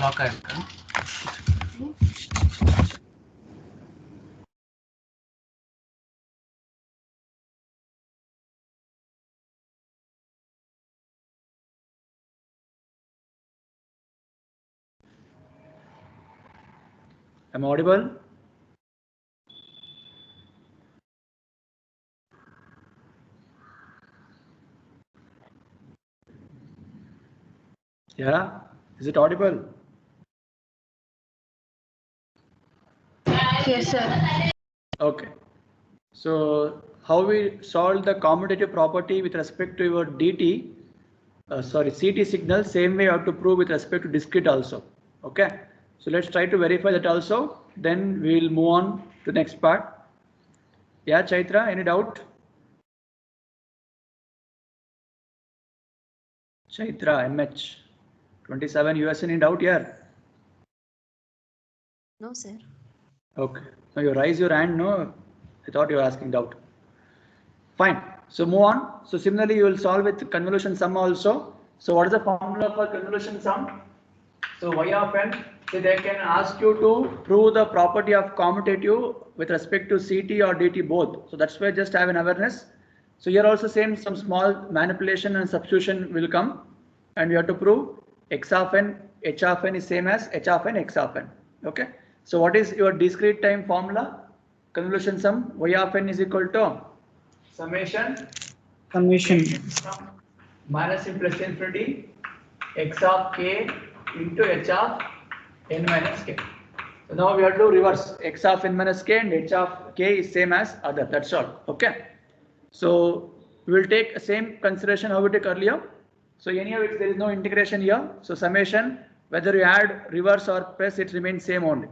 Lock ஆயிருக்கு. Am I audible? Yeah, is it audible? Yes, sir. Okay. So how we solve the commutative property with respect to your DT, CT signal, same way you have to prove with respect to discrete also. Okay. So let's try to verify that also. Then we will move on to the next part. Yeah, Chaitra, any doubt? Chaitra, MH 27 US, any doubt here? No, sir. Okay. Now you raise your hand, no? I thought you were asking doubt. Fine. So move on. So similarly, you will solve with convolution sum also. So what is the formula for convolution sum? So y of n, so they can ask you to prove the property of commutative with respect to CT or DT both. So that's why just have an awareness. So here also same some small manipulation and substitution will come, and we have to prove x of n, h of n is same as h of n, x of n. Okay. So what is your discrete time formula? Convolution sum y of n is equal to summation from minus in plus infinity x of k into h of n minus k. So now we have to reverse x of n minus k and h of k is same as other. That's all. Okay. So we will take the same consideration how we took earlier. So anyhow there is no integration here. So summation, whether you add reverse or press, it remains same only.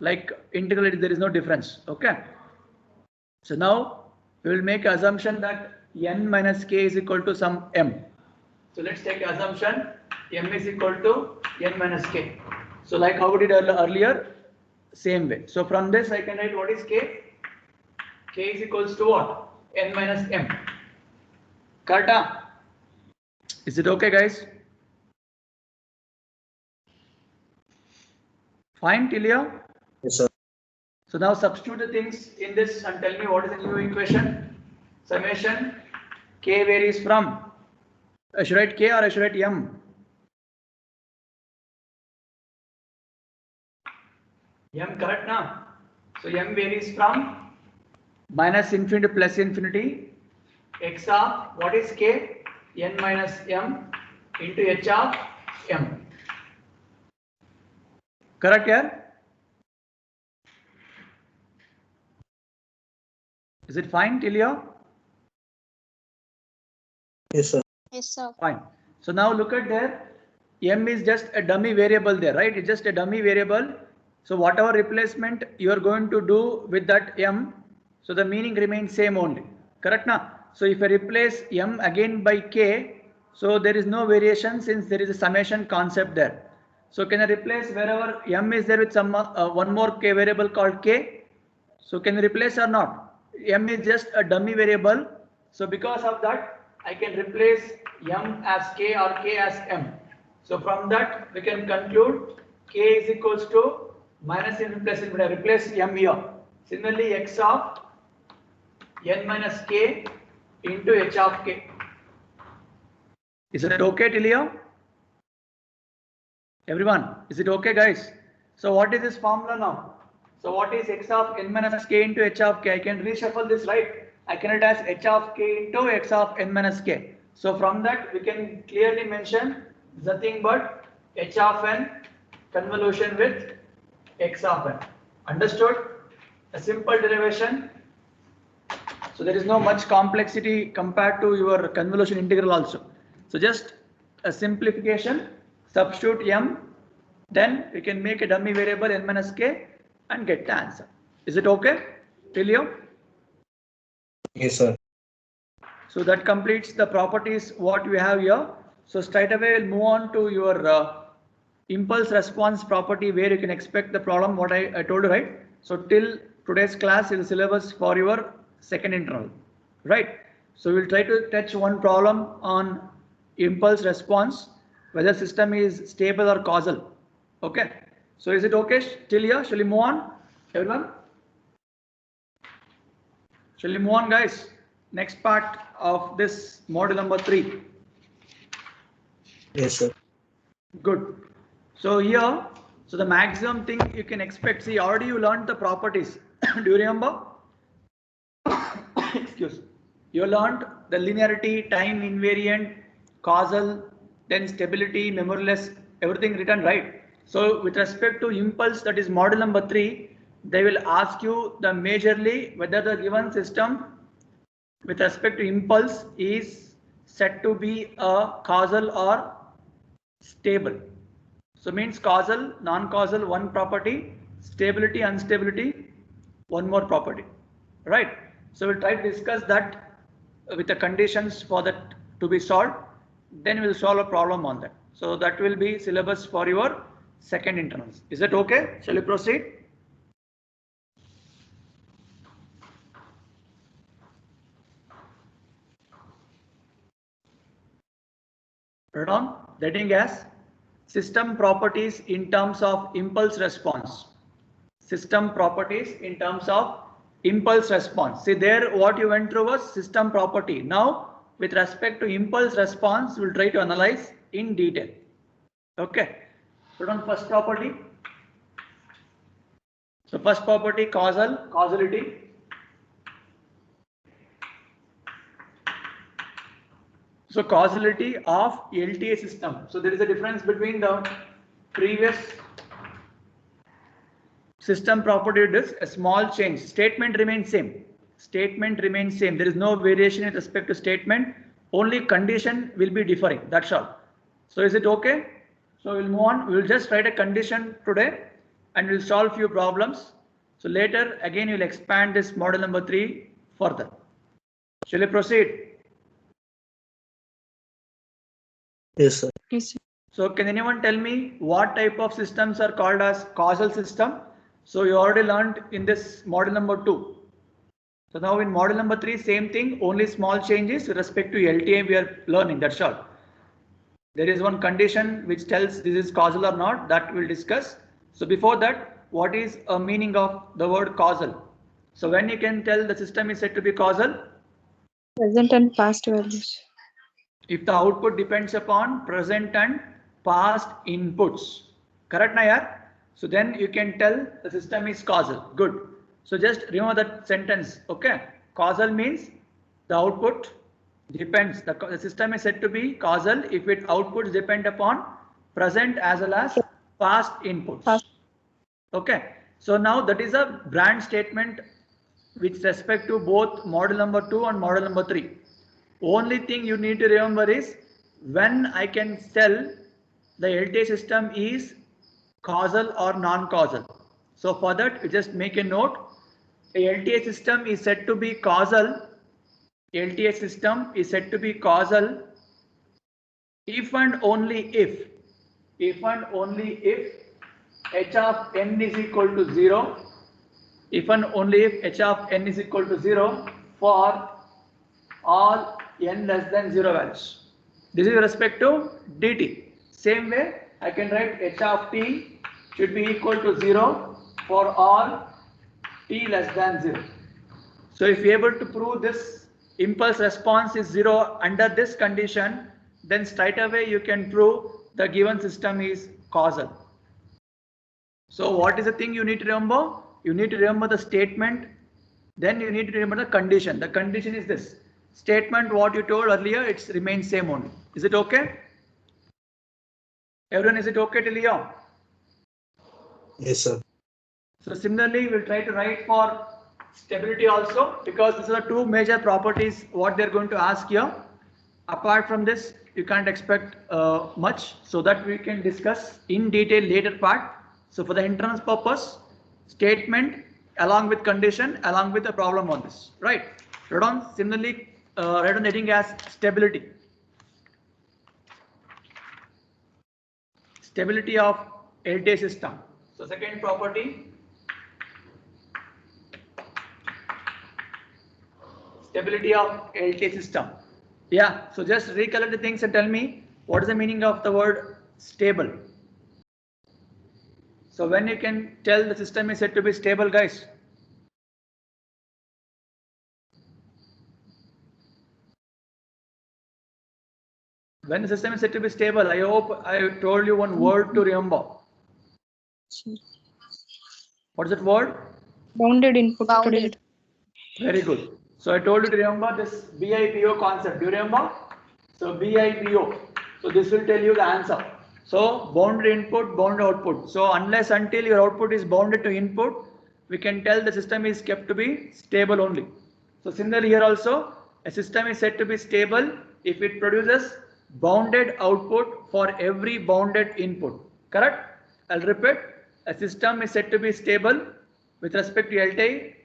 Like integral, there is no difference. Okay. So now we will make assumption that n minus k is equal to some m. So let's take assumption m is equal to n minus k. So like how we did earlier, same way. So from this I can write what is k? K is equals to what? N minus m. Correct? Is it okay, guys? Fine till here? Yes, sir. So now substitute the things in this and tell me what is the new equation. Summation k varies from, I should write k or I should write m? M, correct now? So m varies from minus infinity to plus infinity x of what is k? N minus m into h of m. Correct here? Is it fine till here? Yes, sir. Yes, sir. Fine. So now look at there. M is just a dummy variable there, right? It's just a dummy variable. So whatever replacement you are going to do with that M, so the meaning remains same only. Correct now? So if I replace M again by K, so there is no variation since there is a summation concept there. So can I replace wherever M is there with some one more K variable called K? So can you replace or not? M is just a dummy variable. So because of that, I can replace M as K or K as M. So from that, we can conclude K is equals to minus infinity plus infinity. Replace M here. Similarly, x of n minus k into h of k. Is it okay till here? Everyone, is it okay, guys? So what is this formula now? So what is x of n minus k into h of k? I can reshuffle this, right? I can write as h of k into x of n minus k. So from that we can clearly mention nothing but h of n convolution with x of n. Understood? A simple derivation. So there is no much complexity compared to your convolution integral also. So just a simplification, substitute m, then we can make a dummy variable n minus k and get the answer. Is it okay till here? Yes, sir. So that completes the properties what we have here. So straight away we'll move on to your impulse response property where you can expect the problem what I told you, right? So till today's class is the syllabus for your second internal, right? So we'll try to touch one problem on impulse response, whether system is stable or causal. Okay. So is it okay till here? Shall we move on, everyone? Shall we move on, guys? Next part of this module number 3. Yes, sir. Good. So here, so the maximum thing you can expect. See, already you learned the properties. Do you remember? Excuse. You learned the linearity, time invariant, causal, then stability, memoryless, everything written, right? So with respect to impulse, that is model number 3, they will ask you the majorly whether the given system with respect to impulse is said to be a causal or stable. So means causal, non-causal, one property, stability, instability, one more property, right? So we'll try to discuss that with the conditions for that to be solved. Then we'll solve a problem on that. So that will be syllabus for your second internals. Is that okay? Shall we proceed? Right on. Heading as system properties in terms of impulse response. System properties in terms of impulse response. See there what you went through was system property. Now with respect to impulse response, we'll try to analyze in detail. Okay. Put on first property. So first property, causality. So causality of LTA system. So there is a difference between the previous system property. It is a small change. Statement remains same. Statement remains same. There is no variation with respect to statement. Only condition will be differing. That's all. So is it okay? So we'll move on. We'll just write a condition today and we'll solve few problems. So later again we'll expand this model number 3 further. Shall we proceed? Yes, sir. Yes, sir. So can anyone tell me what type of systems are called as causal system? So you already learned in this model number 2. So now in model number 3, same thing, only small changes with respect to LTA we are learning, that's all. There is one condition which tells this is causal or not, that we'll discuss. So before that, what is a meaning of the word causal? So when you can tell the system is said to be causal? Present and past values. If the output depends upon present and past inputs. Correct, Nayar? So then you can tell the system is causal. Good. So just remember that sentence. Okay. Causal means the output depends. The system is said to be causal if its outputs depend upon present as well as past inputs. Okay. So now that is a brand statement with respect to both model number 2 and model number 3. Only thing you need to remember is when I can tell the LTA system is causal or non-causal. So for that, you just make a note. A LTA system is said to be causal. LTA system is said to be causal if and only if h of n is equal to 0. If and only if h of n is equal to 0 for all n less than 0 values. This is with respect to dt. Same way, I can write h of t should be equal to 0 for all t less than 0. So if you are able to prove this impulse response is 0 under this condition, then straight away you can prove the given system is causal. So what is the thing you need to remember? You need to remember the statement, then you need to remember the condition. The condition is this. Statement what you told earlier, it remains same only. Is it okay? Everyone, is it okay till here? Yes, sir. So similarly, we'll try to write for stability also, because these are the two major properties what they're going to ask here. Apart from this, you can't expect much, so that we can discuss in detail later part. So for the internals purpose, statement along with condition along with the problem on this, right? Write on similarly, write on the heading as stability. Stability of LTA system. So second property, stability of LTA system. Yeah, so just recollect the things and tell me what is the meaning of the word stable. So when you can tell the system is said to be stable, guys? When the system is said to be stable, I hope I told you one word to remember. Sure. What is that word? Bounded input. Bounded. Very good. So I told you to remember this BIPO concept. Do you remember? So BIPO. So this will tell you the answer. So bounded input, bounded output. So unless until your output is bounded to input, we can tell the system is kept to be stable only. So similarly here also, a system is said to be stable if it produces bounded output for every bounded input. Correct? I'll repeat. A system is said to be stable with respect to LTI.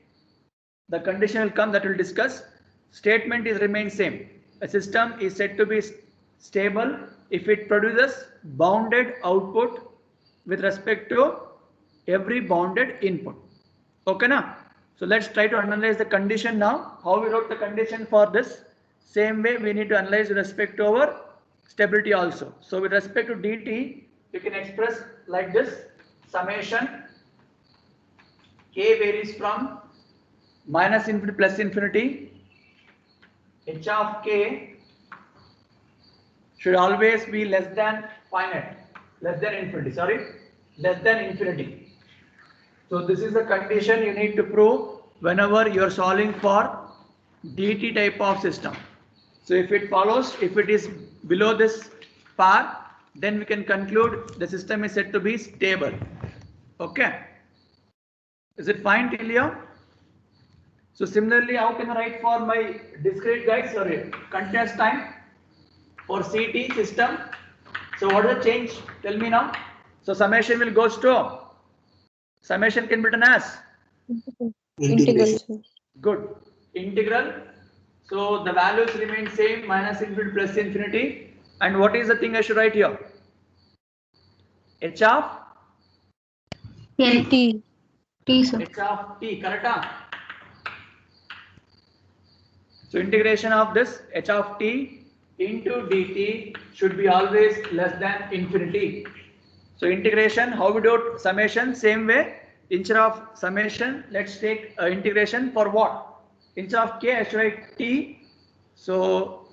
The condition will come that we'll discuss. Statement is remain same. A system is said to be stable if it produces bounded output with respect to every bounded input. Okay now? So let's try to analyze the condition now. How we wrote the condition for this? Same way we need to analyze with respect to our stability also. So with respect to dt, you can express like this: summation k varies from minus infinity plus infinity, h of k should always be less than finite, less than infinity. So this is the condition you need to prove whenever you are solving for dt type of system. So if it follows, if it is below this par, then we can conclude the system is said to be stable. Okay. Is it fine till here? So similarly, how can I write for my discrete, guys? Sorry, continuous time for CT system. So what is the change? Tell me now. So summation will goes to, summation can be written as Integral. Sir. good integral. So the values remain same, minus infinity plus infinity. And what is the thing I should write here? H of T. Sir. H of t, correct? So integration of this h of t into dt should be always less than infinity. So integration, how we do it? Summation, same way. Instead of summation, let's take integration for what? Instead of k, I should write t. So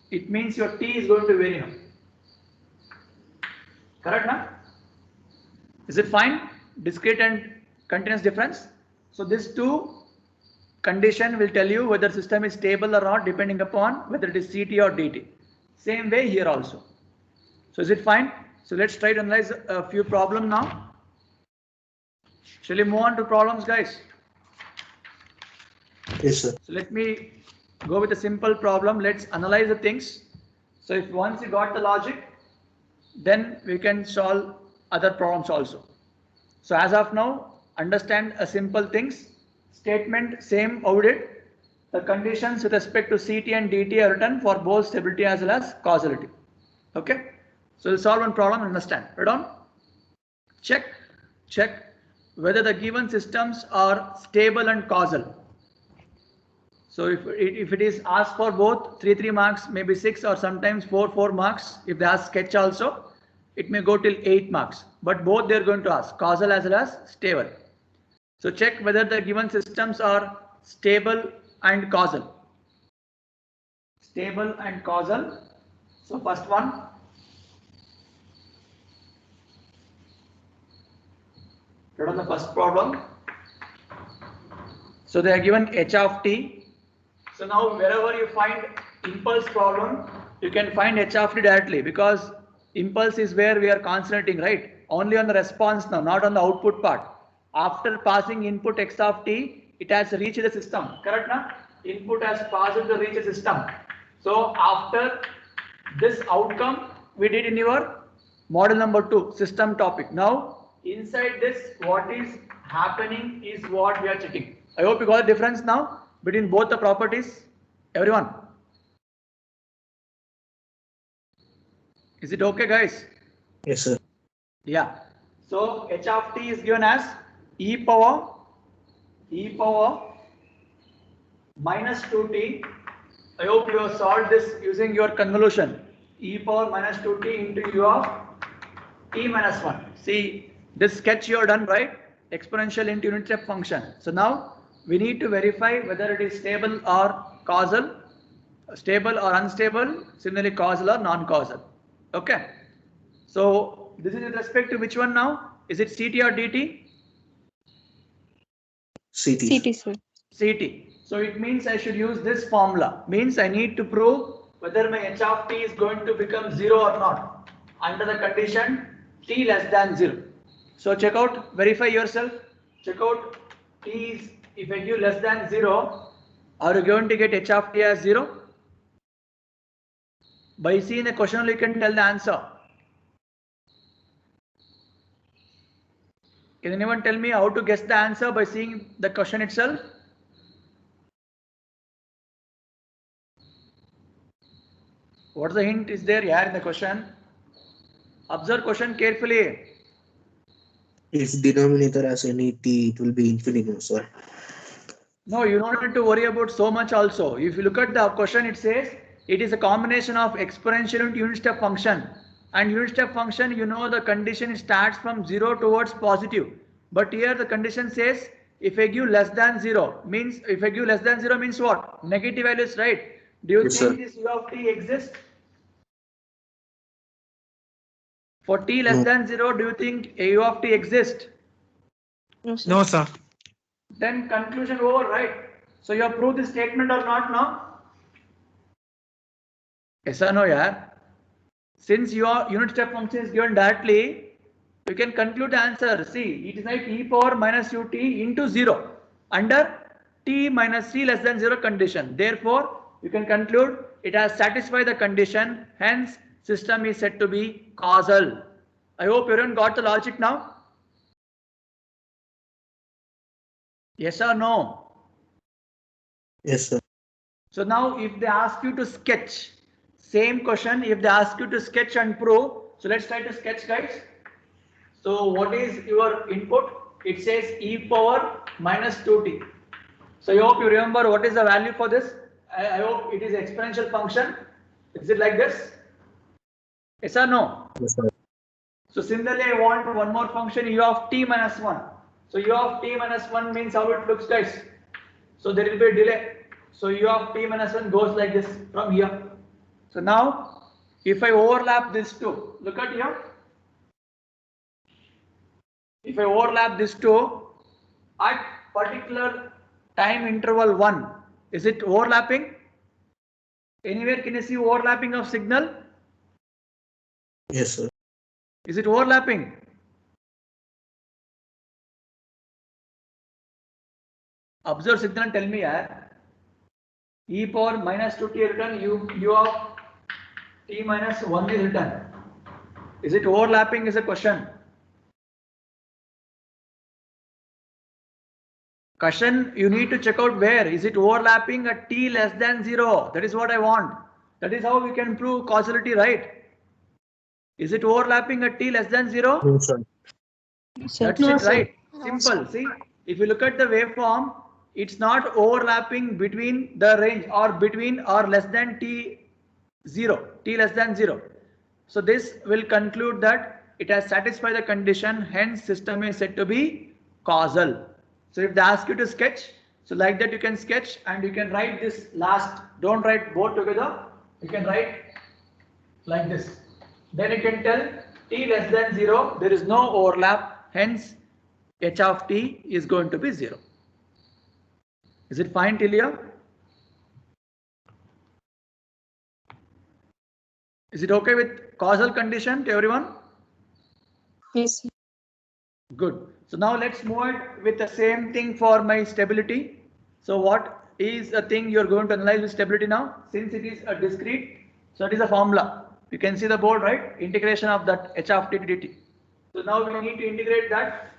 it means your t is going to vary now. Correct now? Is it fine? Discrete and continuous difference. So these two condition will tell you whether system is stable or not, depending upon whether it is CT or DT. Same way here also. So is it fine? So let's try to analyze a few problems now. Shall we move on to problems, guys? Yes, sir. So let me go with a simple problem. Let's analyze the things. So if once you got the logic, then we can solve other problems also. So as of now, understand a simple things. Statement same audit. The conditions with respect to CT and DT are written for both stability as well as causality. Okay. So we'll solve one problem and understand. Right on. Check whether the given systems are stable and causal. So if it is asked for both 3 marks, maybe 6 or sometimes 4 marks. If they ask sketch also, it may go till 8 marks. But both they are going to ask causal as well as stable. So check whether the given systems are stable and causal. Stable and causal. So first one. Right on the first problem. So they are given h of t. So now wherever you find impulse problem, you can find h of t directly, because impulse is where we are concentrating, right? Only on the response now, not on the output part. After passing input x of t, it has reached the system. Correct now? Input has passed to reach the system. So after this outcome, we did in your model number 2, system topic. Now inside this, what is happening is what we are checking. I hope you got the difference now between both the properties. Everyone, is it okay, guys? Yes, sir. Yeah. So h of t is given as e power minus 2t. I hope you have solved this using your convolution. E power minus 2t into u of t minus 1. See, This sketch you are done, right? Exponential into unit step function. So now we need to verify whether it is stable or causal, stable or unstable, similarly causal or non-causal. Okay. So this is with respect to which one now? Is it CT or DT? CT. CT, sir. CT. So it means I should use this formula. Means I need to prove whether my h of t is going to become 0 or not under the condition t less than 0. So check out, verify yourself. Check out t is, if I give less than 0, are you going to get h of t as 0? By seeing the question, you can tell the answer. Can anyone tell me how to guess the answer by seeing the question itself? What's the hint is there here in the question? Observe question carefully. If denominator has any t, it will be infinite, sir. No, you don't need to worry about so much also. If you look at the question, it says it is a combination of exponential and unit step function. And unit step function, you know the condition starts from 0 towards positive. But here the condition says if I give less than 0, means if I give less than 0 means what? Negative values, right? Do you Yes, think sir. this u of t exists? For t less No. than 0, do you think a u of t exists? No, sir. No, sir. Then conclusion over, right? So you have proved this statement or not now? Yes or no, yeah? Since your unit step function is given directly, you can conclude the answer. See, it is like e power minus ut into 0 under t minus t less than 0 condition. Therefore, you can conclude it has satisfied the condition. Hence, system is said to be causal. I hope everyone got the logic now. Yes or no? Yes, sir. So now if they ask you to sketch, same question, if they ask you to sketch and prove, so let's try to sketch, guys. So what is your input? It says e power minus 2t. So I hope you remember what is the value for this. I hope it is exponential function. Is it like this? Yes or no? Yes, sir. So similarly, I want one more function u of t minus 1. So u of t minus 1 means how it looks, guys. So there will be a delay. So u of t minus 1 goes like this from here. So now, if I overlap these two, look at here. If I overlap these two at particular time interval 1, is it overlapping? Anywhere can you see overlapping of signal? Yes, sir. Is it overlapping? Observe signal and tell me, e power minus 2t written, u of t minus 1 is written. Is it overlapping is a question. Question, you need to check out where. Is it overlapping at t less than 0? That is what I want. That is how we can prove causality, right? Is it overlapping at t less than 0? No, sir. Sir. That's it, right? Simple. See, if you look at the waveform, it's not overlapping between the range or between or less than t0, t less than 0. So this will conclude that it has satisfied the condition, hence system is said to be causal. So if they ask you to sketch, so like that you can sketch and you can write this last, don't write both together, you can write like this. Then you can tell t less than 0, there is no overlap, hence h of t is going to be 0. Is it fine till here? Is it okay with causal condition to everyone? Yes, sir. Good. So now let's move it with the same thing for my stability. So what is the thing you're going to analyze with stability now? Since it is a discrete, so it is a formula. You can see the board, right? Integration of that h of t to dt. So now we need to integrate that.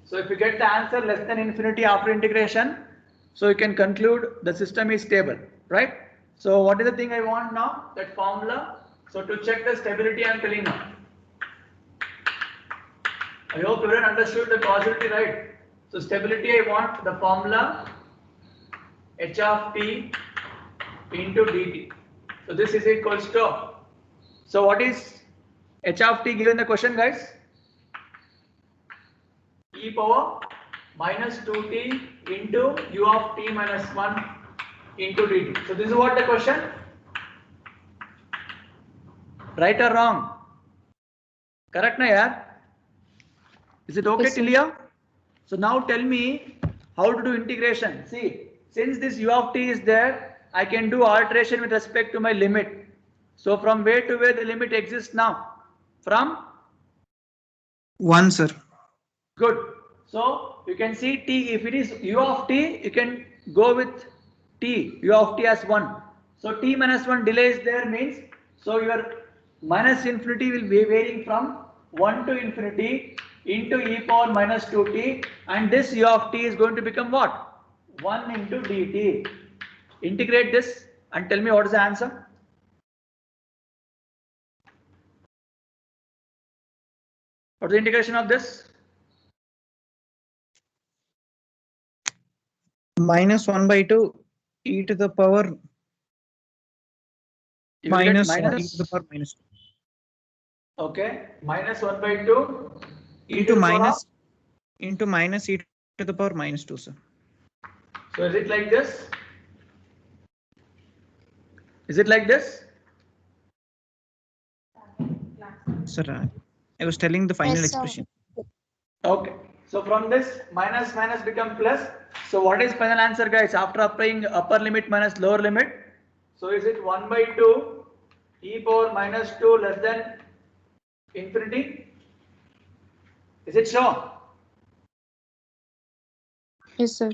So if you get the answer less than infinity after integration, so you can conclude the system is stable, right? So what is the thing I want now? That formula. So to check the stability, I am telling now. I hope everyone understood the causality, right? So stability, I want the formula h of t into dt. So this is equals to So what is h of t given the question, guys? E power minus 2t into u of t minus 1 into dt. So this is what the question? Right or wrong? Correct na yaar? Is it okay Yes, sir. till here? So now tell me how to do integration. See, since this u of t is there, I can do alteration with respect to my limit. So from where to where the limit exists now? From? 1, sir. Good. So you can see t, if it is u of t, you can go with t, u of t as 1. So t minus 1 delay is there means, so your minus infinity will be varying from 1 to infinity into e power minus 2t, and this u of t is going to become what? 1 into dt. Integrate this and tell me what is the answer. What is the integration of this? Minus 1 by 2 e to the power You will get minus 1 e to the power minus 2. Okay, minus 1 by 2 Into minus e to the power minus 2, sir. So is it like this? Is it like this? Sir, I was telling the final Yes, sir. expression. Okay. So from this minus minus become plus. So what is final answer, guys? After applying upper limit minus lower limit. So is it 1 by 2 e power minus 2 less than infinity? Is it sure? Yes, sir.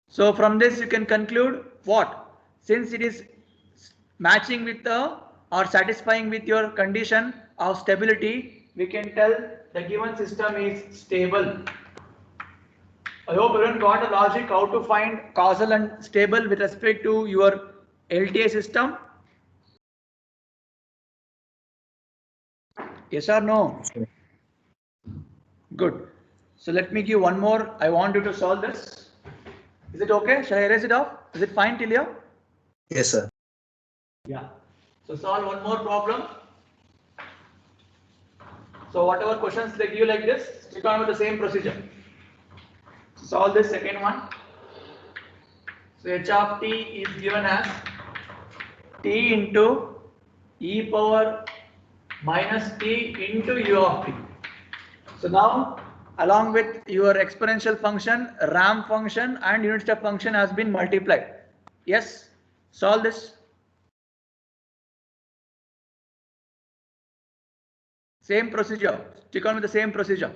So from this you can conclude what? Since it is matching with the or satisfying with your condition of stability, we can tell the given system is stable. I hope everyone got the logic how to find causal and stable with respect to your LTA system. Yes or no? Good. So let me give one more. I want you to solve this. Is it okay? Shall I erase it off? Is it fine till here? Yes, sir. Yeah. So solve one more problem. So whatever questions they give like this, stick on with the same procedure. Solve this second one. So h of t is given as t into e power minus t into u of t. So now along with your exponential function, ramp function and unit step function has been multiplied. Yes, solve this. Same procedure, stick on with the same procedure.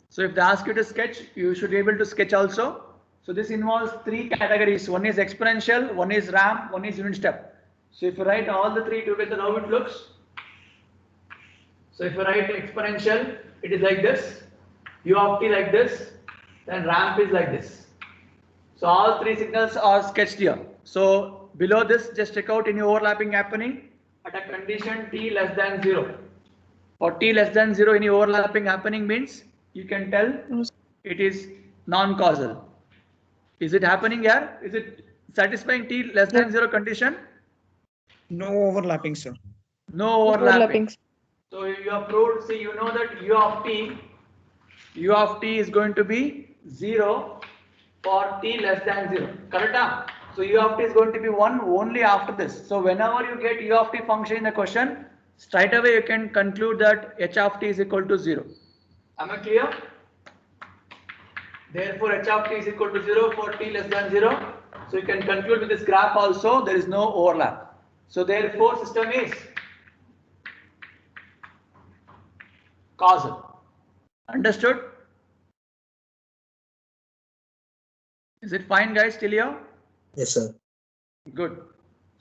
So if they ask you to sketch, you should be able to sketch also. So this involves three categories. One is exponential, one is ramp, one is unit step. So if you write all the three together, how it looks? So if you write exponential, it is like this, u of t like this, then ramp is like this. So all three signals are sketched here. So below this, just check out any overlapping happening at a condition t less than 0. For t less than 0, any overlapping happening means you can tell it is non-causal. Is it happening here? Is it satisfying t less than 0 condition? No overlapping, sir. No overlapping. So you have proved, see, you know that u of t is going to be 0 for t less than 0. Correct? So u of t is going to be 1 only after this. So whenever you get u of t function in the question, straight away you can conclude that h of t is equal to 0. Am I clear? Therefore h of t is equal to 0 for t less than 0. So you can conclude with this graph also there is no overlap. So therefore system is causal. Understood? Is it fine, guys, till here? Yes, sir. Good.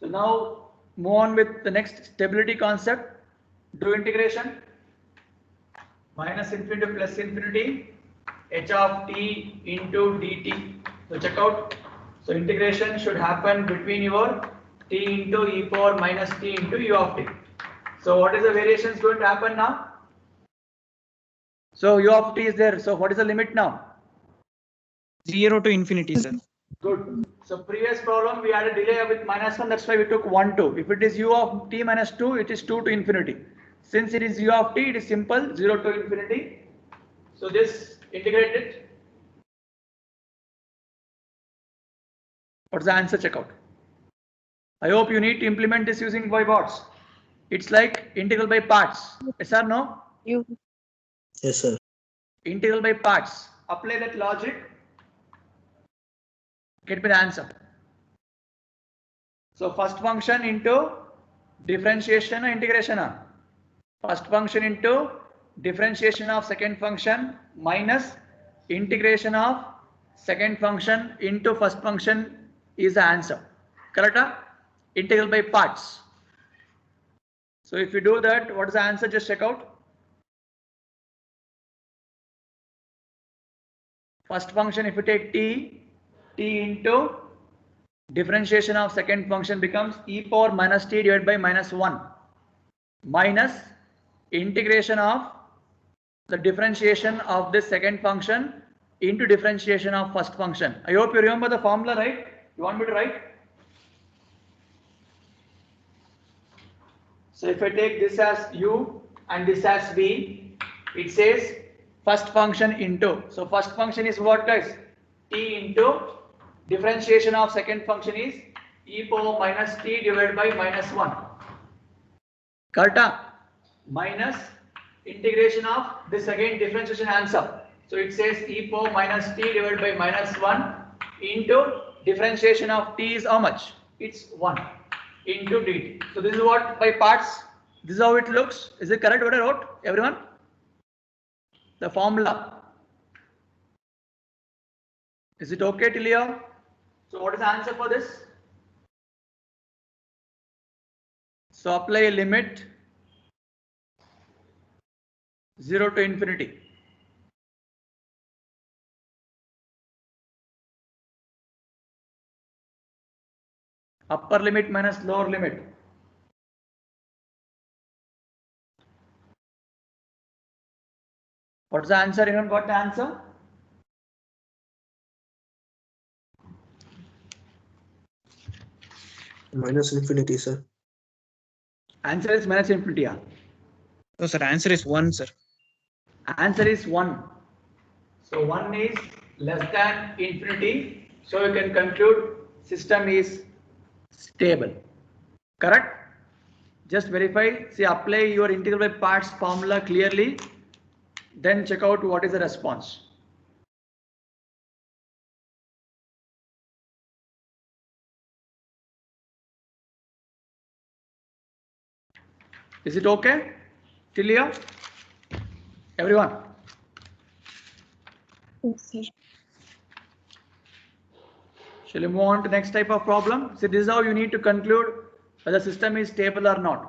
So now move on with the next stability concept. Do integration. Minus infinity to plus infinity. H of t into dt. So check out. So integration should happen between your t into e power minus t into u of t. So what is the variations going to happen now? So u of t is there. So what is the limit now? 0 to infinity, sir. Good. So previous problem we had a delay with -1, that's why we took 1, 2. If it is u of t minus 2, it is 2 to infinity. Since it is u of t, it is simple 0 to infinity. So this integrate it. What's the answer? Check out. I hope you need to implement this using by bots. It's like integral by parts. Yes or no? You. Yes, sir. Integral by parts. Apply that logic. Get me the answer. So first function into differentiation or integration. First function into differentiation of second function minus integration of second function into first function is the answer. Correct? Integral by parts. So if you do that, what is the answer? Just check out. First function, if you take t into differentiation of second function becomes e power minus t divided by -1 minus integration of the differentiation of this second function into differentiation of first function. I hope you remember the formula, right? You want me to write? So if I take this as u and this as v, it says first function into. So first function is what, guys? T into differentiation of second function is e power minus t divided by -1. Correct? Minus integration of this again differentiation answer. So it says e power minus t divided by -1 into differentiation of t is how much? It's 1 into dt. So this is what by parts. This is how it looks. Is it correct what I wrote? Everyone? The formula. Is it okay till here? So what is the answer for this? So apply a limit 0 to infinity. Upper limit minus lower limit. What's the answer? Anyone got the answer? Minus infinity, sir. Answer is minus infinity. Yeah. So sir, answer is 1, sir. Answer is 1. So 1 is less than infinity. So you can conclude system is stable. Correct? Just verify. See, apply your integral by parts formula clearly. Then check out what is the response. Is it okay? Till here? Everyone? Yes, sir. Shall we move on to next type of problem? So this is how you need to conclude whether the system is stable or not.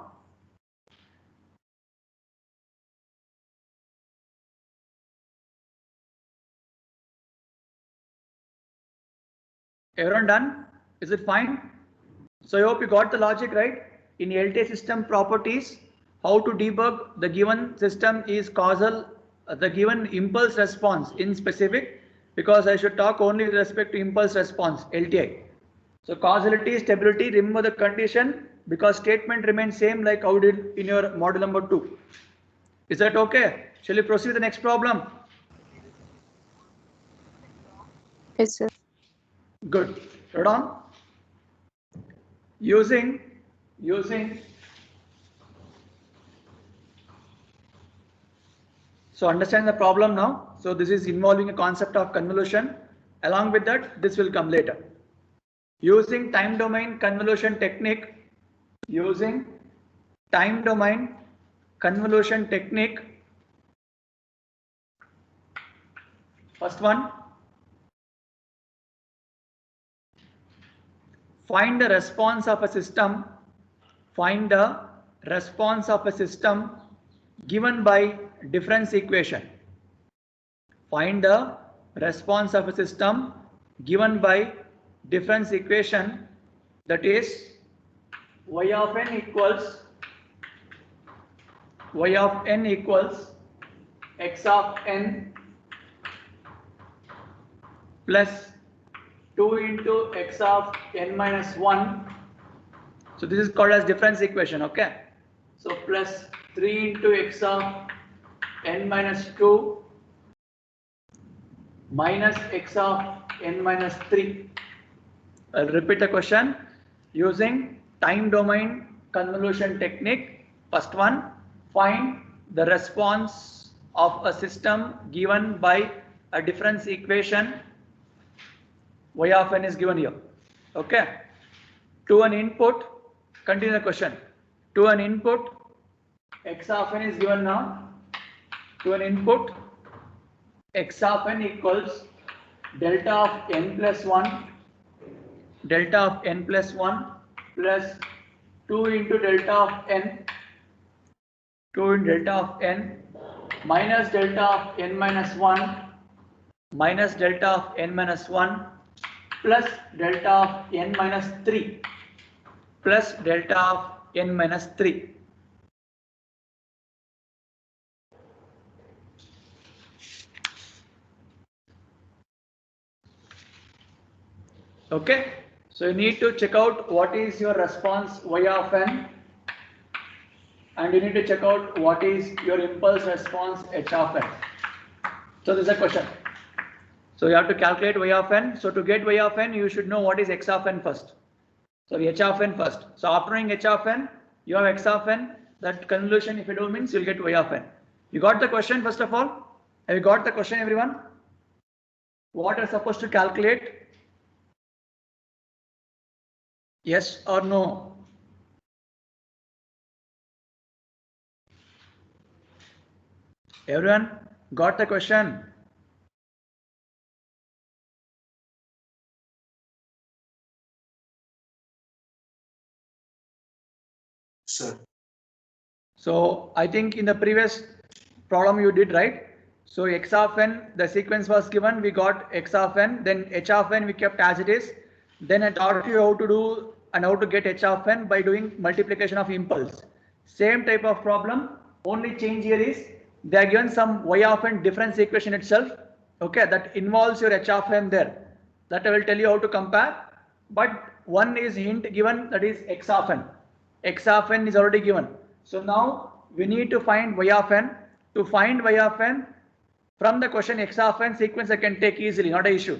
Everyone done? Is it fine? So I hope you got the logic right. In LTI system properties, how to debug the given system is causal, the given impulse response in specific, because I should talk only with respect to impulse response, LTI. So causality, stability, remember the condition because statement remains same like how did in your model number 2. Is that okay? Shall we proceed with the next problem? Yes, sir. Good. Right on. Using so understand the problem now. So this is involving a concept of convolution. Along with that, this will come later. Using time domain convolution technique, first one, find the response of a system, given by difference equation. Find the response of a system given by difference equation, that is y of n equals x of n plus 2 into x of n minus 1. So this is called as difference equation, okay? So plus 3 into x of n minus 2 minus x of n minus 3. I'll repeat the question using time domain convolution technique. First one, find the response of a system given by a difference equation. Y of n is given here. Okay. To an input, continue the question. To an input, x of n is given now. To an input, x of n equals delta of n plus 1, delta of n plus 1 plus 2 into delta of n, 2 into delta of n minus delta of n minus 1 minus delta of n minus 1 plus delta of n minus 3 plus delta of n minus 3. Okay, so you need to check out what is your response y of n, and you need to check out what is your impulse response h of n. So this is a question. So you have to calculate y of n. So to get y of n, you should know what is x of n first. So h of n first. So after knowing h of n, you have x of n. That convolution, if you do, means you'll get y of n. You got the question first of all? Have you got the question, everyone? What are supposed to calculate? Yes or no? Everyone got the question? Sir. So I think in the previous problem you did, right? So x of n, the sequence was given, we got x of n, then h of n we kept as it is. Then I taught you how to do and how to get h of n by doing multiplication of impulse. Same type of problem, only change here is they are given some y of n difference equation itself. Okay, that involves your h of n there. That I will tell you how to compare. But one is hint given, that is x of n. X of n is already given. So now we need to find y of n. To find y of n, from the question x of n sequence I can take easily, not an issue.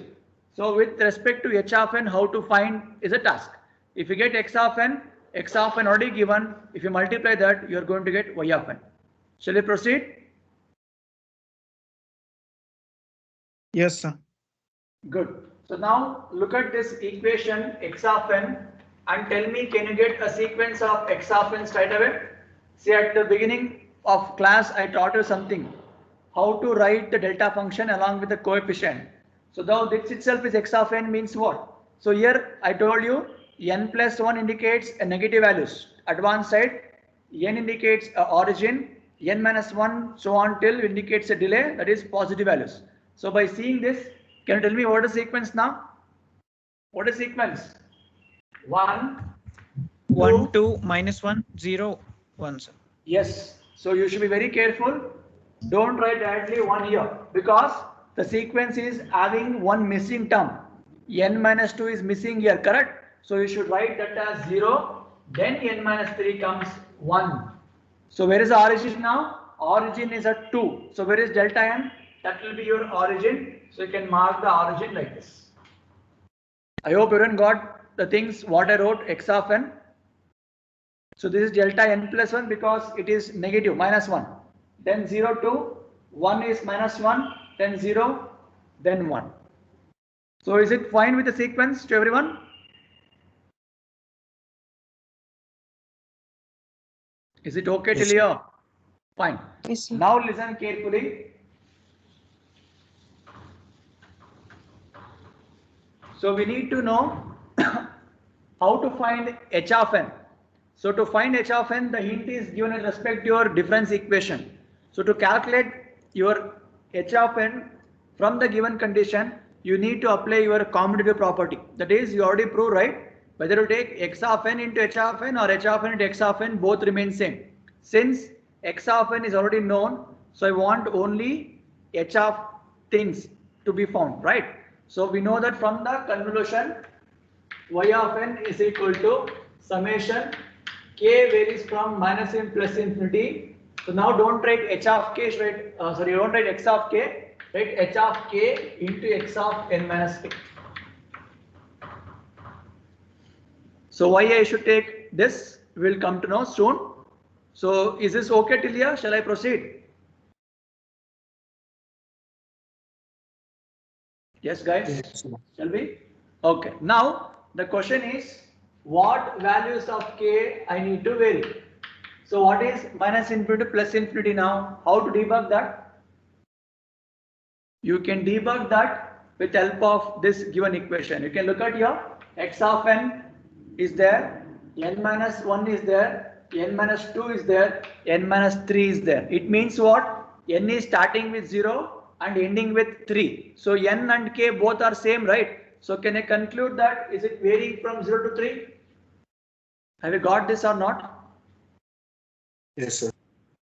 So with respect to h of n, how to find is a task. If you get x of n already given, if you multiply that, you are going to get y of n. Shall we proceed? Yes, sir. Good. So now look at this equation x of n and tell me, can you get a sequence of x of n straight away? See, at the beginning of class I taught you something, how to write the delta function along with the coefficient. So now this itself is x of n means what? So here I told you n plus 1 indicates a negative values, advanced side, n indicates a origin, n minus 1 so on till indicates a delay, that is positive values. So by seeing this, can you tell me what is sequence now? What is sequence? 1, 1, 2, minus 1, 0, 1, sir. Yes. So you should be very careful. Don't write directly 1 here because the sequence is having one missing term. N minus 2 is missing here, correct? So you should write that as 0. Then n minus 3 comes 1. So where is the origin now? Origin is at 2. So where is delta n? That will be your origin. So you can mark the origin like this. I hope everyone got the things what I wrote x of n. So this is delta n plus 1 because it is negative, minus 1. Then 0 to 1 is minus 1, then 0, then 1. So is it fine with the sequence to everyone? Is it okay till here? Fine. Yes, sir. Now listen carefully. So we need to know how to find h of n. So to find h of n, the hint is given in respect to your difference equation. So to calculate your h of n from the given condition, you need to apply your commutative property. That is, you already proved, right? Whether you take x of n into h of n or h of n into x of n, both remain same. Since x of n is already known, so I want only h of things to be found, right? So we know that from the convolution, y of n is equal to summation k varies from minus in plus infinity. So now don't write h of k, don't write x of k, write h of k into x of n minus k. So why I should take this, we will come to know soon. So is this okay till here? Shall I proceed? Yes, guys? Yes, sir. Shall we? Okay. Now the question is, what values of k I need to vary? So what is minus infinity to plus infinity now? How to debug that? You can debug that with help of this given equation. You can look at here, x of n is there, n minus 1 is there, n minus 2 is there, n minus 3 is there. It means what? N is starting with 0 and ending with 3. So n and k both are same, right? So can I conclude that is it varying from 0 to 3? Have you got this or not? Yes, sir.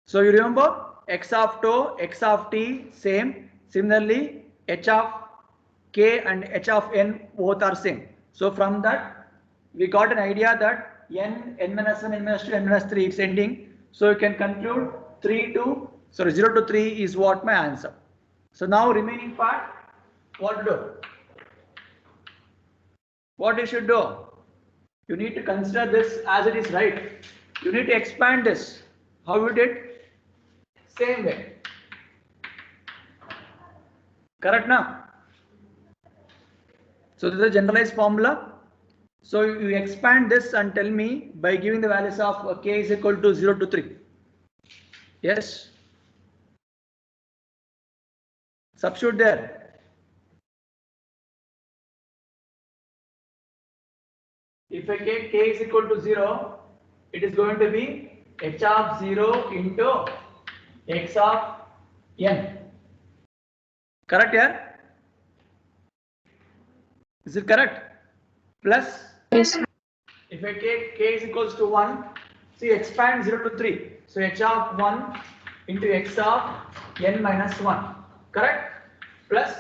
So you remember x of tau, x of t same. Similarly, h of k and h of n both are same. So from that we got an idea that n minus 1, n minus 2, n minus 3 it's ending. So you can conclude 0 to 3 is what my answer. So now remaining part, what to do? What you should do? You need to consider this as it is, right? You need to expand this. How you did? Same way. Correct now? So this is a generalized formula. So you expand this and tell me by giving the values of k is equal to 0 to 3. Yes? Substitute there. If I take k is equal to 0, it is going to be h of 0 into x of n. Correct here? Is it correct? Plus, Yes. if I take k is equals to 1, see expand 0 to 3. So h of 1 into x of n minus 1. Correct? Plus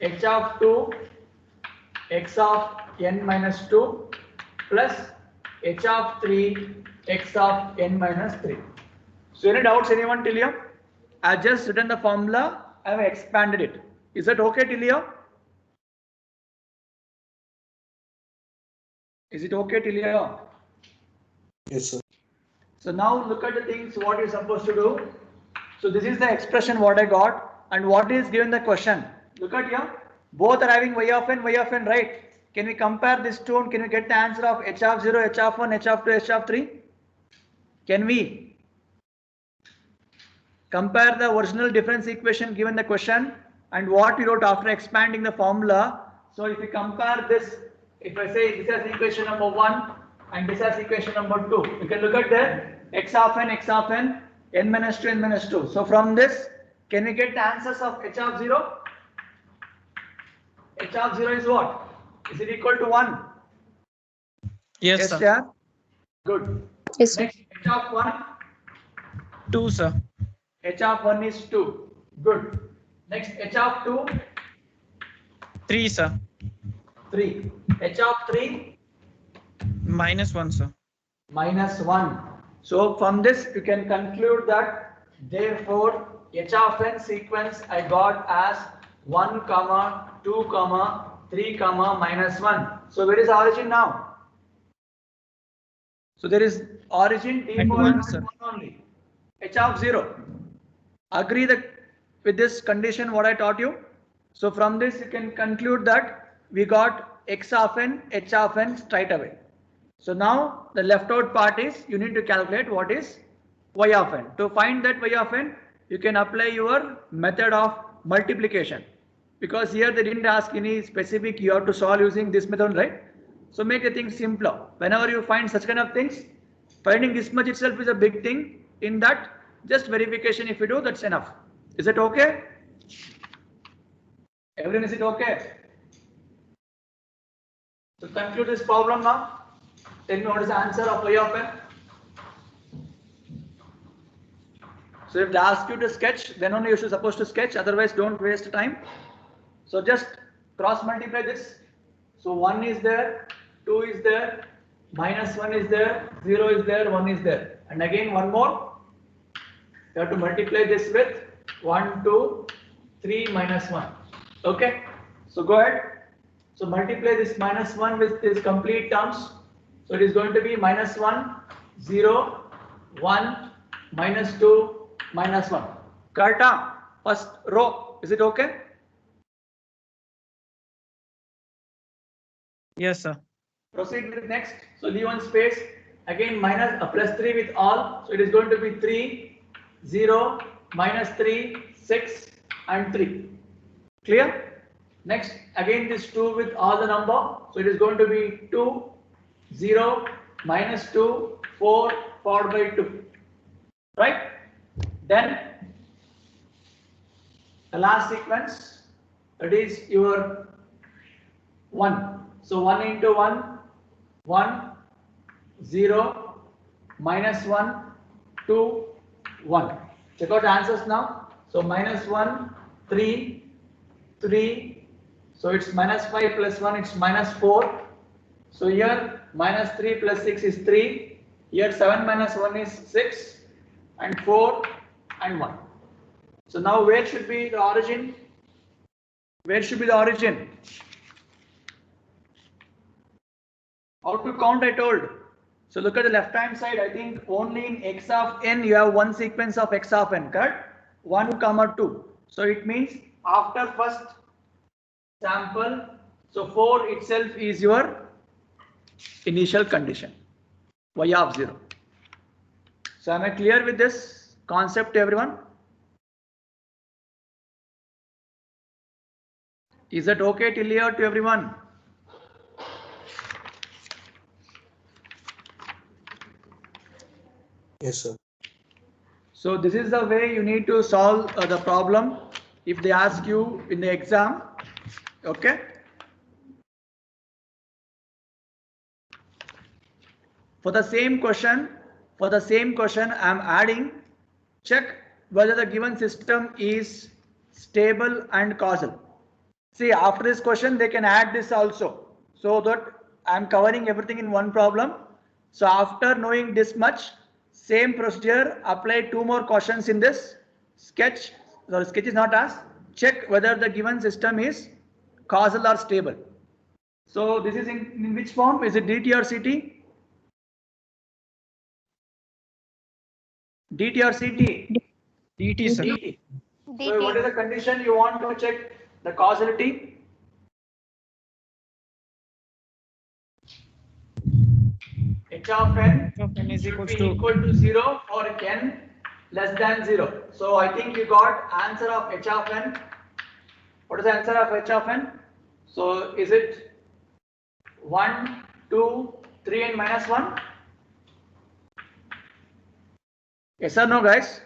h of 2 x of n minus 2 plus h of 3 x of n minus 3. So any doubts anyone till here? I have just written the formula, I have expanded it. Is that okay till here? Is it okay till here? Yes, sir. So now look at the things what you're supposed to do. So this is the expression what I got and what is given the question. Look at here. Both are having y of n, right? Can we compare this two and can we get the answer of h of 0, h of 1, h of 2, h of 3? Can we compare the original difference equation given the question and what we wrote after expanding the formula? So if we compare this, if I say this is equation number 1 and this is equation number 2, you can look at there x of n, n minus 2, n minus 2. So from this, can we get the answers of h of 0? H of 0 is what? Is it equal to 1? Yes, sir. Yeah. Good. Yes, sir. Next, h of 1. 2, sir. H of 1 is 2. Good. Next, h of 2. 3, sir. 3. H of 3. -1, sir. Minus 1. So from this you can conclude that therefore h of n sequence I got as 1, 2, 3, -1. So where is origin now? So there is origin At 1, sir. only. H of 0. Agree that with this condition what I taught you. So from this you can conclude that we got x of n, h of n straight away. So now the left out part is you need to calculate what is y of n. To find that y of n, you can apply your method of multiplication. Because here they didn't ask any specific, you have to solve using this method, right? So make the thing simpler. Whenever you find such kind of things, finding this much itself is a big thing. In that, just verification if you do, that's enough. Is it okay? Everyone, is it okay? So conclude this problem now. Tell me what is the answer of y of n. So if they ask you to sketch, then only you should supposed to sketch. Otherwise, don't waste time. So just cross multiply this. So 1 is there, 2 is there, minus 1 is there, 0 is there, 1 is there. And again one more. You have to multiply this with 1, 2, 3 minus 1. Okay. So go ahead. So multiply this minus 1 with this complete terms. So it is going to be minus 1, 0, 1, minus 2, minus 1. Karta, first row. Is it okay? Yes, sir. Proceed with next. So leave one space. Again minus plus 3 with all. So it is going to be 3, 0, minus 3, 6 and 3. Clear? Next again this 2 with all the number. So it is going to be 2, 0, minus 2, 4 followed by 2. Right? Then the last sequence, that is your 1. So 1 into 1, 1, 0, minus 1, 2, 1. Check out the answers now. So minus 1, 3, 3. So it's minus 5 plus 1, it's minus 4. So here minus 3 plus 6 is 3. Here 7 minus 1 is 6 and 4 and 1. So now where should be the origin? Where should be the origin? How to count I told. So look at the left hand side. I think only in x of n you have one sequence of x of n, correct? 1, 2. So it means after first sample, so 4 itself is your initial condition, y of 0. So am I clear with this concept everyone? Is that okay till here to everyone? Yes, sir. So this is the way you need to solve the problem if they ask you in the exam. Okay. For the same question, I am adding, check whether the given system is stable and causal. See, after this question, they can add this also, so that I am covering everything in one problem. So after knowing this much, same procedure, apply 2 more questions in this sketch. The sketch is not asked. Check whether the given system is causal or stable. So this is in which form? Is it DT or CT? DT or CT? DT, sir. DT. So what is the condition you want to check the causality? H of n is should equal be to equal to 0 or n less than 0. So I think you got answer of h of n. What is the answer of h of n? So is it 1, 2, 3 and minus 1? Yes or no, guys?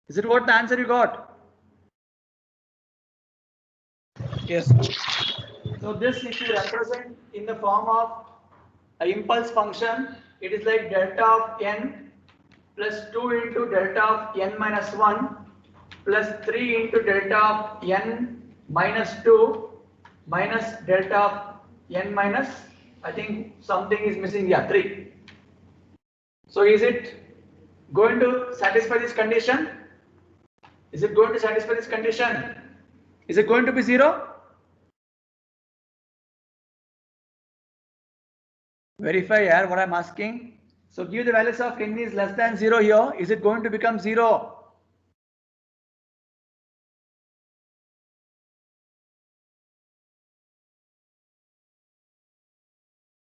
Is it what the answer you got? yes. So this if you represent in the form of an impulse function, it is like delta of n plus 2 into delta of n minus 1 plus 3 into delta of n minus 2 minus delta of n minus, I think something is missing here, 3. So is it going to satisfy this condition? Is it going to satisfy this condition? Is it going to be 0? Verify here what I'm asking. So give the values of n is less than 0 here. Is it going to become 0?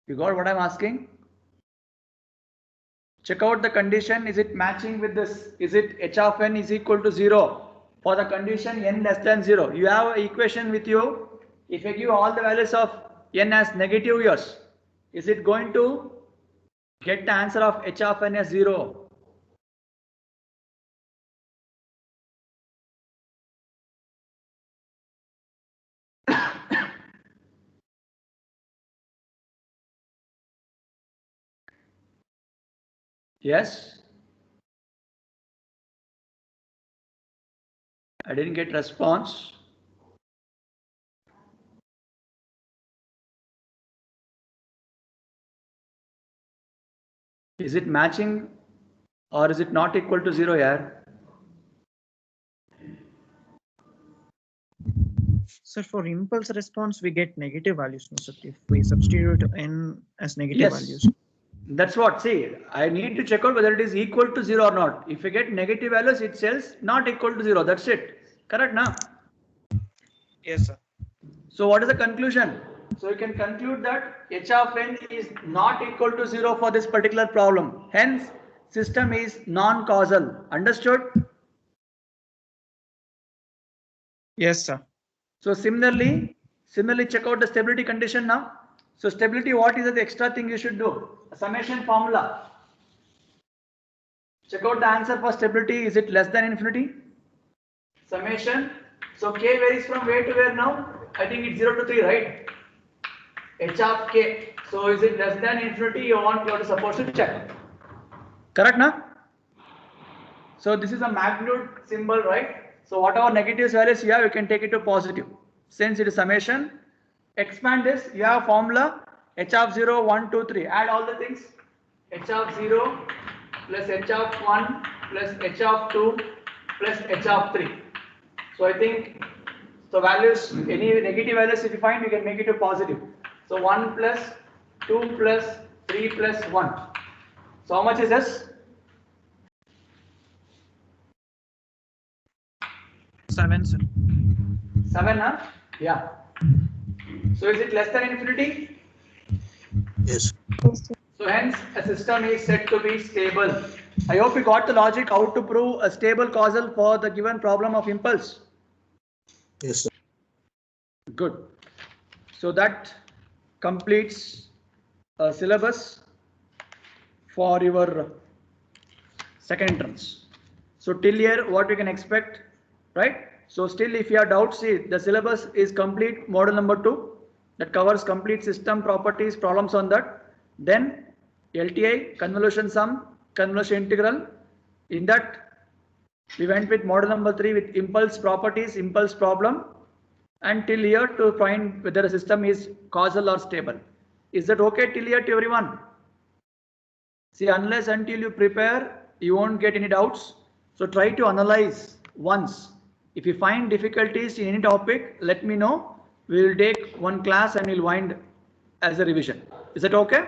You got what I'm asking? Check out the condition. Is it matching with this? Is it h of n is equal to 0 for the condition n less than 0? You have an equation with you. If I give all the values of n as negative years, is it going to get the answer of h of n as 0? Yes. I didn't get response. Is it matching or is it not equal to 0 here? Sir, for impulse response, we get negative values. No, sir. If we substitute n as negative Yes. values. That's what. See, I need to check out whether it is equal to 0 or not. If you get negative values, it says not equal to 0. That's it. Correct now? Yes, sir. So what is the conclusion? So you can conclude that h of n is not equal to 0 for this particular problem. Hence, system is non-causal. Understood? Yes, sir. So similarly check out the stability condition now. So stability, what is the extra thing you should do? A summation formula. Check out the answer for stability. Is it less than infinity? Summation. So k varies from where to where now? I think it's 0 to 3, right? H of k. So is it less than infinity? You are supposed to check. Correct now? So this is a magnitude symbol, right? So whatever negative values you have, you can take it to positive. Since it is summation, expand this. You have formula h of 0, 1, 2, 3. Add all the things. H of 0 plus h of 1 plus h of 2 plus h of 3. So I think the values, any negative values if you find, you can make it to positive. So 1 plus 2 plus 3 plus 1. So how much is this? 7, sir. 7, huh? Yeah. So is it less than infinity? Yes. Yes, sir. So hence a system is said to be stable. I hope you got the logic how to prove a stable causal for the given problem of impulse. Yes, sir. Good. So that completes a syllabus for your second entrance. So till here what you can expect, right? So still if you have doubts, see the syllabus is complete, model number 2 that covers complete system properties, problems on that. Then LTI, convolution sum, convolution integral. In that we went with model number 3 with impulse properties, impulse problem, and till here to find whether a system is causal or stable. Is that okay till here to everyone? See, unless until you prepare, you won't get any doubts. So try to analyze once. If you find difficulties in any topic, let me know. We will take one class and we'll wind as a revision. Is that okay?